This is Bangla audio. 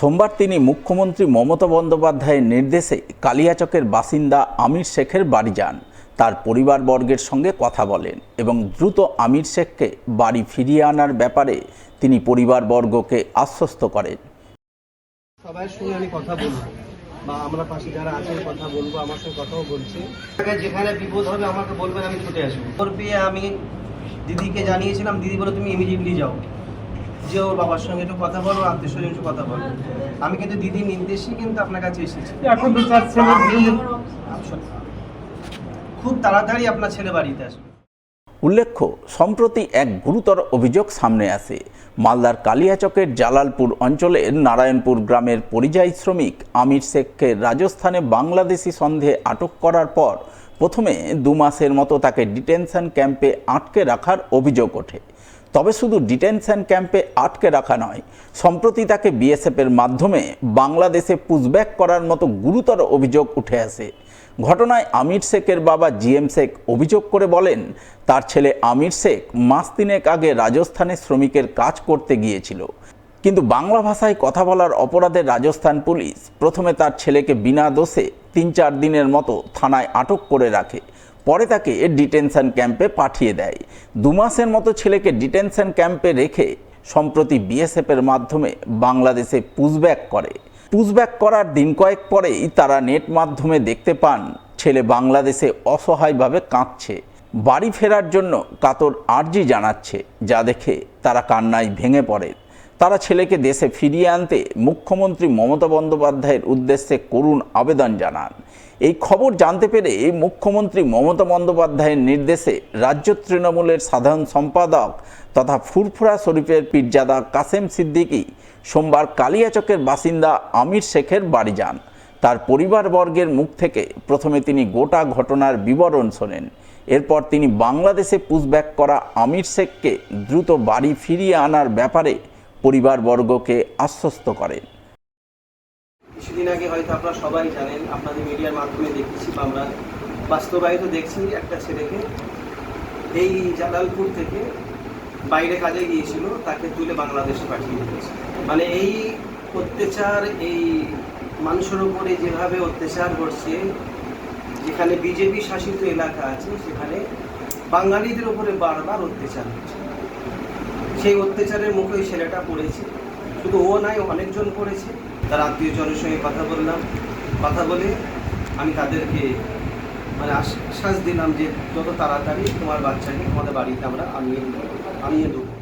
সোমবার তিনি মুখ্যমন্ত্রী মমতা বন্দ্যোপাধ্যায়ের নির্দেশে কালিয়াচকের বাসিন্দা আমির শেখের বাড়ি যান। তার পরিবারবর্গের সঙ্গে কথা বলেন এবং দ্রুত আমির শেখকে বাড়ি ফিরিয়ে আনার ব্যাপারে তিনি পরিবারবর্গকে আশ্বস্ত করেন। সবার সঙ্গে আমি কথা বলবো বা আমরা পাশে যারা আছেন কথা বলবো, আমার সঙ্গে কথাও বলছি। যেখানে বিপদ হবে আমাকে বলবেন, আমি ছুটে আসবো। ওর বিয়ে আমি দিদিকে জানিয়েছিলাম, দিদি বলে তুমি ইমিডিয়েটলি যাও, যে ওর বাবার সঙ্গে একটু কথা বলো, আত্মীয় স্বজন একটু কথা বলো। আমি কিন্তু দিদির নির্দেশেই কিন্তু আপনার কাছে এসেছি। এখন তো খুব তাড়াতাড়ি আপনার ছেলে বাড়িতে আসবে। উল্লেখ্য, সম্প্রতি এক গুরুতর অভিযোগ সামনে আসে। মালদার কালিয়াচকের জালালপুর অঞ্চলের নারায়ণপুর গ্রামের পরিযায়ী শ্রমিক আমির শেখকে রাজস্থানে বাংলাদেশি সন্দেহে আটক করার পর প্রথমে 2 মাসের মতো তাকে ডিটেনশন ক্যাম্পে আটকে রাখার অভিযোগ ওঠে। তবে শুধু ডিটেনশন ক্যাম্পে আটকে রাখা নয়, সম্প্রতি তাকে বিএসএফের মাধ্যমে বাংলাদেশে পুশব্যাক করার মতো গুরুতর অভিযোগ উঠে আসে। ঘটনায় আমির শেখের বাবা জিএম শেখ অভিযোগ করে বলেন, তার ছেলে আমির শেখ মাস 3 আগে রাজস্থানে শ্রমিকের কাজ করতে গিয়েছিল, কিন্তু বাংলা ভাষায় কথা বলার অপরাধে রাজস্থান পুলিশ প্রথমে তার ছেলেকে বিনা দোষে 3-4 দিনের মতো থানায় আটক করে রাখে। পরে তাকে ডিটেনশন ক্যাম্পে পাঠিয়ে দেয়। 2 মাসের মতো ছেলেকে ডিটেনশন ক্যাম্পে রেখে সম্প্রতি বিএসএফের মাধ্যমে বাংলাদেশে পুশব্যাক করে। পুশব্যাক করার দিন কয়েক পরেই তারা নেট মাধ্যমে দেখতে পান ছেলে বাংলাদেশে অসহায়ভাবে কাঁদছে, বাড়ি ফেরার জন্য কাতর আর্জি জানাচ্ছে, যা দেখে তারা কান্নায় ভেঙে পড়ে। তারা ছেলেকে দেশে ফিরিয়ে আনতে মুখ্যমন্ত্রী মমতা বন্দ্যোপাধ্যায়ের উদ্দেশ্যে করুণ আবেদন জানান। এই খবর জানতে পেরে মুখ্যমন্ত্রী মমতা বন্দ্যোপাধ্যায়ের নির্দেশে রাজ্য তৃণমূলের সাধারণ সম্পাদক তথা ফুরফুরা শরীফের পীরজাদা কাসেম সিদ্দিকী সোমবার কালিয়াচকের বাসিন্দা আমির শেখের বাড়ি যান। তার পরিবারবর্গের মুখ থেকে প্রথমে তিনি গোটা ঘটনার বিবরণ শোনেন। এরপর তিনি বাংলাদেশে পুশব্যাক করা আমির শেখকে দ্রুত বাড়ি ফিরিয়ে আনার ব্যাপারে পরিবারবর্গকে আশ্বস্ত করেন। কিছুদিন আগে হয়তো আপনারা সবাই জানেন, আপনাদের মিডিয়ার মাধ্যমে দেখেছি বা আমরা বাস্তবায়িত দেখছি, একটা ছেলেকে এই জালালপুর থেকে বাইরে কাজে গিয়েছিল, তাকে তুলে বাংলাদেশে পাঠিয়ে দিয়েছে। মানে এই অত্যাচার, এই মানুষের উপরে যেভাবে অত্যাচার করছে, যেখানে বিজেপি শাসিত এলাকা আছে সেখানে বাঙালিদের উপরে বারবার অত্যাচার হচ্ছে। সেই অত্যাচারের মুখে ওই ছেলেটা পড়েছে। শুধু ও নাই, অনেকজন পড়েছে। তার আত্মীয়জনের সঙ্গে কথা বললাম, কথা বলে আমি তাদেরকে আশ্বাস দিলাম যে যত তাড়াতাড়ি তোমার বাচ্চাকে তোমাদের বাড়িতে আমরা আনিয়ে দেবো।